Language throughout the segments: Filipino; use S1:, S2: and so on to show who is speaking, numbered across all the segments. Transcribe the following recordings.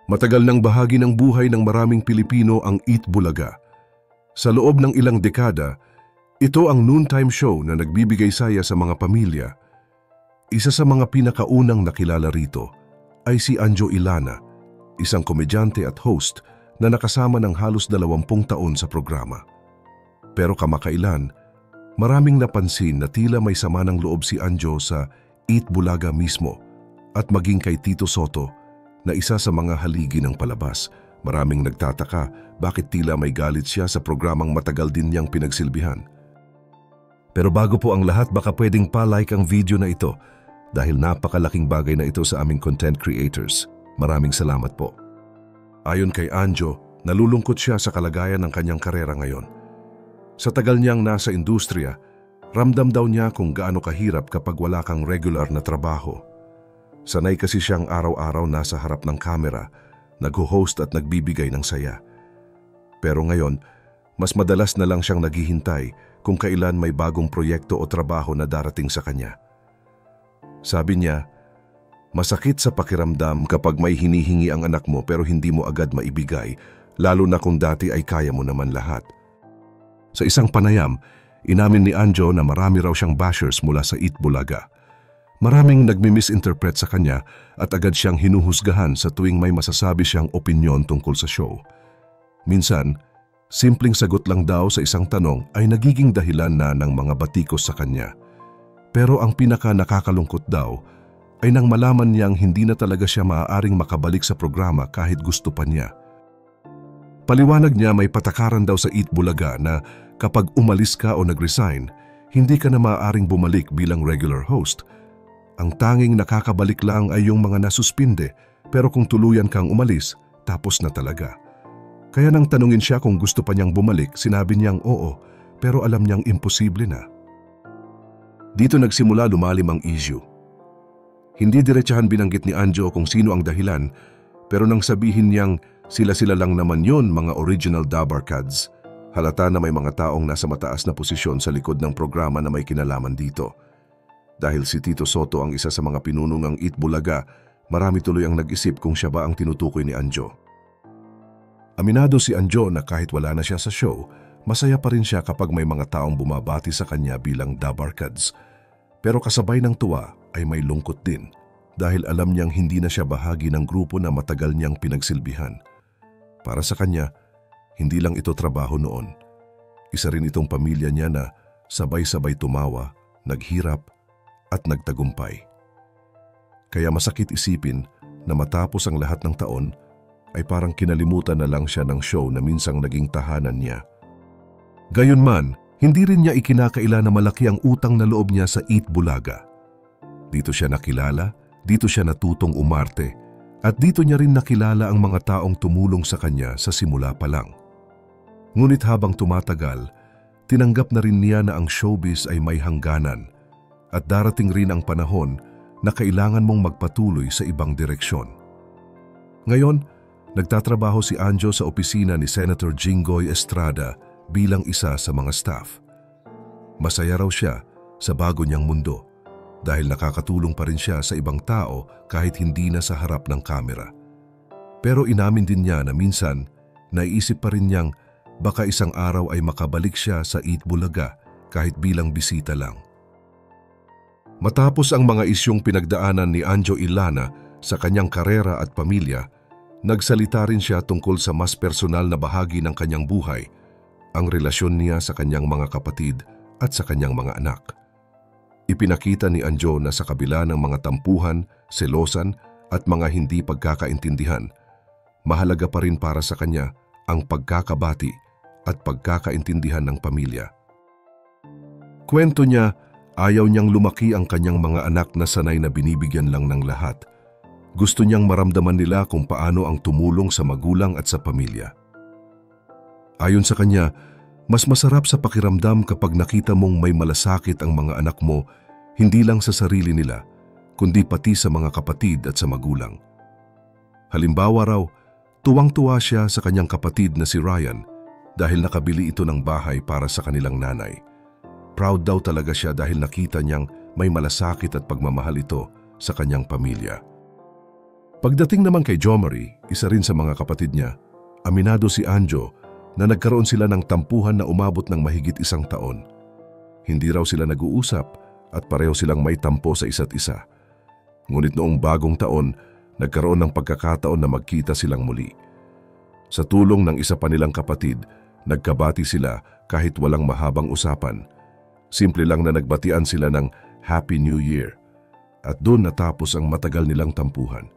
S1: Matagal ng bahagi ng buhay ng maraming Pilipino ang Eat Bulaga. Sa loob ng ilang dekada, ito ang noontime show na nagbibigay saya sa mga pamilya. Isa sa mga pinakaunang nakilala rito ay si Anjo Illana, isang komedyante at host na nakasama ng halos 20 taon sa programa. Pero kamakailan, maraming napansin na tila may sama ng loob si Anjo sa Eat Bulaga mismo at maging kay Tito Soto na isa sa mga haligi ng palabas. Maraming nagtataka bakit tila may galit siya sa programang matagal din niyang pinagsilbihan. Pero bago po ang lahat, baka pwedeng pa-like ang video na ito dahil napakalaking bagay na ito sa aming content creators. Maraming salamat po. Ayon kay Anjo, nalulungkot siya sa kalagayan ng kanyang karera ngayon. Sa tagal niyang nasa industriya, ramdam daw niya kung gaano kahirap kapag wala kang regular na trabaho. Sanay kasi siyang araw-araw nasa harap ng kamera, nag-host at nagbibigay ng saya. Pero ngayon, mas madalas na lang siyang naghihintay kung kailan may bagong proyekto o trabaho na darating sa kanya. Sabi niya, masakit sa pakiramdam kapag may hinihingi ang anak mo pero hindi mo agad maibigay, lalo na kung dati ay kaya mo naman lahat. Sa isang panayam, inamin ni Anjo na marami raw siyang bashers mula sa Eat Bulaga. Maraming nagmi-misinterpret sa kanya at agad siyang hinuhusgahan sa tuwing may masasabi siyang opinyon tungkol sa show. Minsan, simpleng sagot lang daw sa isang tanong ay nagiging dahilan na ng mga batikos sa kanya. Pero ang pinaka nakakalungkot daw ay nang malaman niyang hindi na talaga siya maaaring makabalik sa programa kahit gusto pa niya. Paliwanag niya may patakaran daw sa Eat Bulaga na kapag umalis ka o nag-resign, hindi ka na maaaring bumalik bilang regular host. Ang tanging nakakabalik lang ay yung mga nasuspinde, pero kung tuluyan kang umalis, tapos na talaga. Kaya nang tanungin siya kung gusto pa niyang bumalik, sinabi niyang oo, pero alam niyang imposible na. Dito nagsimula lumalim ang issue. Hindi diretsahan binanggit ni Anjo kung sino ang dahilan, pero nang sabihin niyang sila-sila lang naman yon, mga original Dabarkads, halata na may mga taong nasa mataas na posisyon sa likod ng programa na may kinalaman dito. Dahil si Tito Soto ang isa sa mga pinuno ng Eat Bulaga, marami tuloy ang nag-isip kung siya ba ang tinutukoy ni Anjo. Aminado si Anjo na kahit wala na siya sa show, masaya pa rin siya kapag may mga taong bumabati sa kanya bilang Dabarkads. Pero kasabay ng tuwa ay may lungkot din dahil alam niyang hindi na siya bahagi ng grupo na matagal niyang pinagsilbihan. Para sa kanya, hindi lang ito trabaho noon. Isa rin itong pamilya niya na sabay-sabay tumawa, naghirap, at nagtagumpay. Kaya masakit isipin na matapos ang lahat ng taon ay parang kinalimutan na lang siya ng show na minsang naging tahanan niya. Gayunman, hindi rin niya ikinakaila na malaki ang utang na loob niya sa Eat Bulaga. Dito siya nakilala, dito siya natutong umarte, at dito niya rin nakilala ang mga taong tumulong sa kanya sa simula pa lang. Ngunit habang tumatagal, tinanggap na rin niya na ang showbiz ay may hangganan, at darating rin ang panahon na kailangan mong magpatuloy sa ibang direksyon. Ngayon, nagtatrabaho si Anjo sa opisina ni Senator Jinggoy Estrada bilang isa sa mga staff. Masaya raw siya sa bago niyang mundo dahil nakakatulong pa rin siya sa ibang tao kahit hindi na sa harap ng kamera. Pero inamin din niya na minsan, naiisip pa rin niyang baka isang araw ay makabalik siya sa Eat Bulaga kahit bilang bisita lang. Matapos ang mga isyong pinagdaanan ni Anjo Illana sa kanyang karera at pamilya, nagsalita rin siya tungkol sa mas personal na bahagi ng kanyang buhay, ang relasyon niya sa kanyang mga kapatid at sa kanyang mga anak. Ipinakita ni Anjo na sa kabila ng mga tampuhan, selosan at mga hindi pagkakaintindihan, mahalaga pa rin para sa kanya ang pagkakabati at pagkakaintindihan ng pamilya. Kwento niya, ayaw niyang lumaki ang kanyang mga anak na sanay na binibigyan lang ng lahat. Gusto niyang maramdaman nila kung paano ang tumulong sa magulang at sa pamilya. Ayon sa kanya, mas masarap sa pakiramdam kapag nakita mong may malasakit ang mga anak mo, hindi lang sa sarili nila, kundi pati sa mga kapatid at sa magulang. Halimbawa raw, tuwang-tuwa siya sa kanyang kapatid na si Ryan dahil nakabili ito ng bahay para sa kanilang nanay. Proud daw talaga siya dahil nakita niyang may malasakit at pagmamahal ito sa kanyang pamilya. Pagdating naman kay Jomari, isa rin sa mga kapatid niya, aminado si Anjo na nagkaroon sila ng tampuhan na umabot ng mahigit 1 taon. Hindi raw sila nag-uusap at pareho silang may tampo sa isa't isa. Ngunit noong bagong taon, nagkaroon ng pagkakataon na magkita silang muli. Sa tulong ng isa pa nilang kapatid, nagkabati sila kahit walang mahabang usapan. Simple lang na nagbatian sila ng Happy New Year at doon natapos ang matagal nilang tampuhan.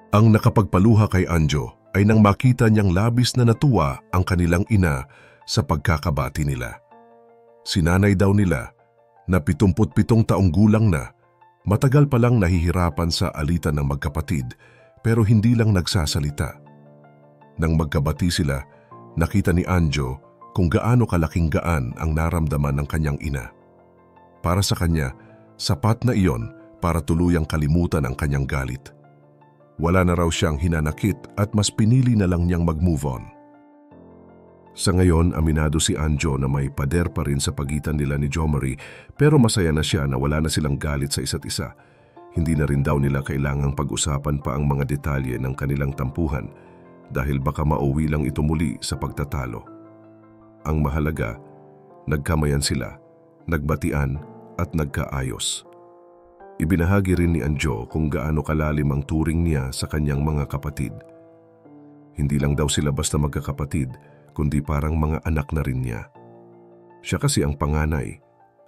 S1: Ang nakapagpaluha kay Anjo ay nang makita niyang labis na natuwa ang kanilang ina sa pagkakabati nila. Sinanay daw nila na 77 taong gulang na, matagal palang nahihirapan sa alitan ng magkapatid pero hindi lang nagsasalita. Nang magkabati sila, nakita ni Anjo kung gaano kalaking gaan ang naramdaman ng kanyang ina. Para sa kanya, sapat na iyon para tuluyang kalimutan ang kanyang galit. Wala na raw siyang hinanakit at mas pinili na lang niyang mag-move on. Sa ngayon, aminado si Anjo na may pader pa rin sa pagitan nila ni Jomari pero masaya na siya na wala na silang galit sa isa't isa. Hindi na rin daw nila kailangang pag-usapan pa ang mga detalye ng kanilang tampuhan dahil baka mauwi lang ito muli sa pagtatalo. Ang mahalaga, nagkamayan sila, nagbatian at nagkaayos. Ibinahagi rin ni Anjo kung gaano kalalim ang turing niya sa kanyang mga kapatid. Hindi lang daw sila basta magkakapatid, kundi parang mga anak na rin niya. Siya kasi ang panganay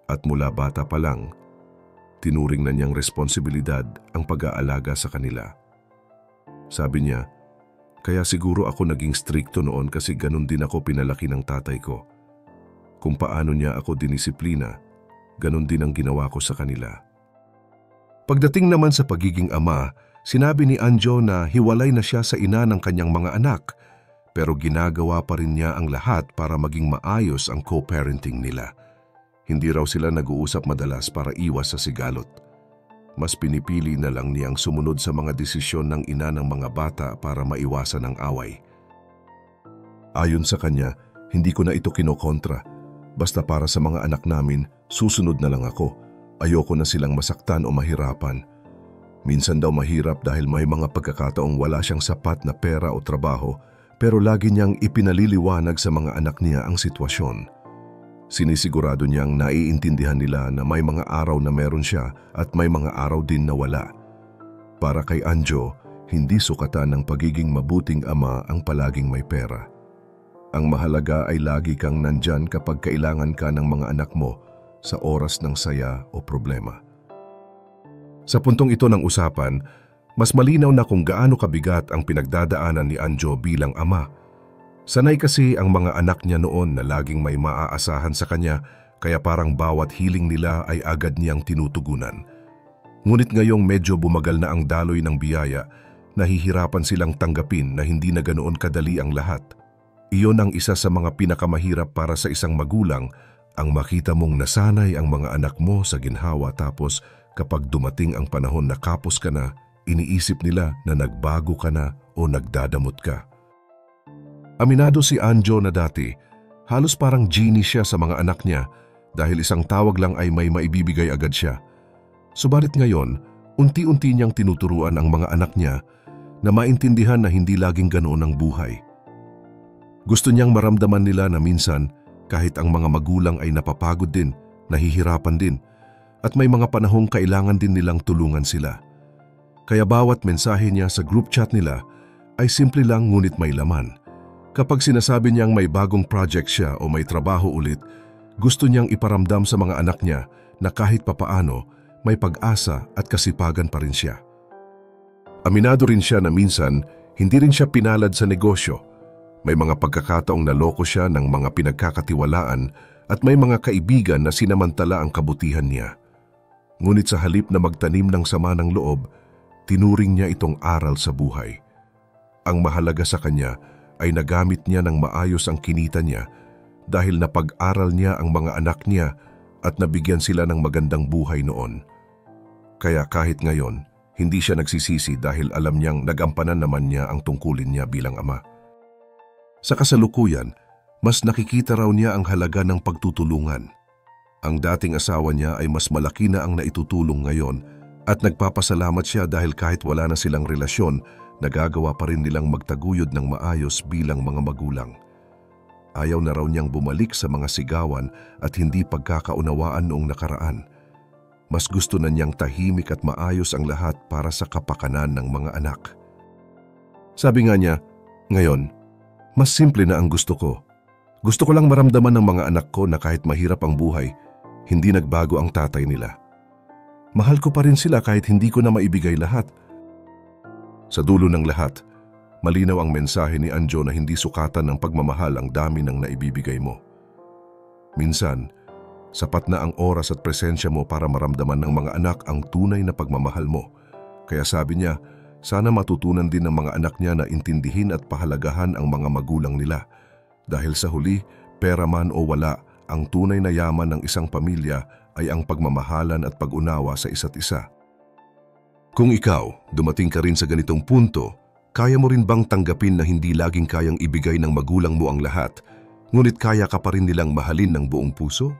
S1: at mula bata pa lang, tinuring na niyang responsibilidad ang pag-aalaga sa kanila. Sabi niya, kaya siguro ako naging strikto noon kasi ganun din ako pinalaki ng tatay ko. Kung paano niya ako dinisiplina, ganun din ang ginawa ko sa kanila. Pagdating naman sa pagiging ama, sinabi ni Anjo na hiwalay na siya sa ina ng kanyang mga anak, pero ginagawa pa rin niya ang lahat para maging maayos ang co-parenting nila. Hindi raw sila nag-uusap madalas para iwas sa sigalot. Mas pinipili na lang niyang sumunod sa mga desisyon ng ina ng mga bata para maiwasan ang away. Ayon sa kanya, hindi ko na ito kinokontra. Basta para sa mga anak namin, susunod na lang ako. Ayoko na silang masaktan o mahirapan. Minsan daw mahirap dahil may mga pagkakataong wala siyang sapat na pera o trabaho pero lagi niyang ipinaliliwanag sa mga anak niya ang sitwasyon. Sinisigurado niyang naiintindihan nila na may mga araw na meron siya at may mga araw din na wala. Para kay Anjo, hindi sukatan ng pagiging mabuting ama ang palaging may pera. Ang mahalaga ay lagi kang nandyan kapag kailangan ka ng mga anak mo sa oras ng saya o problema. Sa puntong ito ng usapan, mas malinaw na kung gaano kabigat ang pinagdadaanan ni Anjo bilang ama. Sanay kasi ang mga anak niya noon na laging may maaasahan sa kanya kaya parang bawat hiling nila ay agad niyang tinutugunan. Ngunit ngayong medyo bumagal na ang daloy ng biyaya, nahihirapan silang tanggapin na hindi na ganoon kadali ang lahat. Iyon ang isa sa mga pinakamahirap para sa isang magulang, ang makita mong nasanay ang mga anak mo sa ginhawa tapos kapag dumating ang panahon na kapos ka na, iniisip nila na nagbago ka na o nagdadamot ka. Aminado si Anjo na dati, halos parang genie siya sa mga anak niya dahil isang tawag lang ay may maibibigay agad siya. Subalit ngayon, unti-unti niyang tinuturuan ang mga anak niya na maintindihan na hindi laging ganoon ang buhay. Gusto niyang maramdaman nila na minsan, kahit ang mga magulang ay napapagod din, nahihirapan din, at may mga panahong kailangan din nilang tulungan sila. Kaya bawat mensahe niya sa group chat nila ay simple lang ngunit may laman. Kapag sinasabi niyang may bagong project siya o may trabaho ulit, gusto niyang iparamdam sa mga anak niya na kahit papaano may pag-asa at kasipagan pa rin siya. Aminado rin siya na minsan hindi rin siya pinalad sa negosyo. May mga pagkakataong naloko siya ng mga pinagkakatiwalaan at may mga kaibigan na sinamantala ang kabutihan niya. Ngunit sa halip na magtanim ng sama ng loob, tinuring niya itong aral sa buhay. Ang mahalaga sa kanya ay nagamit niya ng maayos ang kinita niya dahil napag-aral niya ang mga anak niya at nabigyan sila ng magandang buhay noon. Kaya kahit ngayon, hindi siya nagsisisi dahil alam niyang nagampanan naman niya ang tungkulin niya bilang ama. Sa kasalukuyan, mas nakikita raw niya ang halaga ng pagtutulungan. Ang dating asawa niya ay mas malaki na ang naitutulong ngayon At nagpapasalamat siya dahil kahit wala na silang relasyon, nagagawa pa rin nilang magtaguyod ng maayos bilang mga magulang. Ayaw na raw niyang bumalik sa mga sigawan at hindi pagkakaunawaan noong nakaraan. Mas gusto na niyang tahimik at maayos ang lahat para sa kapakanan ng mga anak. Sabi nga niya, ngayon, mas simple na ang gusto ko. Gusto ko lang maramdaman ng mga anak ko na kahit mahirap ang buhay, hindi nagbago ang tatay nila. Mahal ko pa rin sila kahit hindi ko na maibigay lahat. Sa dulo ng lahat, malinaw ang mensahe ni Anjo na hindi sukatan ng pagmamahal ang dami ng naibibigay mo. Minsan, sapat na ang oras at presensya mo para maramdaman ng mga anak ang tunay na pagmamahal mo. Kaya sabi niya, sana matutunan din ng mga anak niya na intindihin at pahalagahan ang mga magulang nila. Dahil sa huli, pera man o wala, ang tunay na yaman ng isang pamilya ay ang pagmamahalan at pag-unawa sa isa't isa. Kung ikaw, dumating ka rin sa ganitong punto, kaya mo rin bang tanggapin na hindi laging kayang ibigay ng magulang mo ang lahat, ngunit kaya ka pa rin nilang mahalin ng buong puso?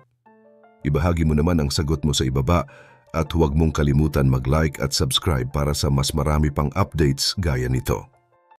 S1: Ibahagi mo naman ang sagot mo sa ibaba at huwag mong kalimutan mag-like at subscribe para sa mas marami pang updates gaya nito.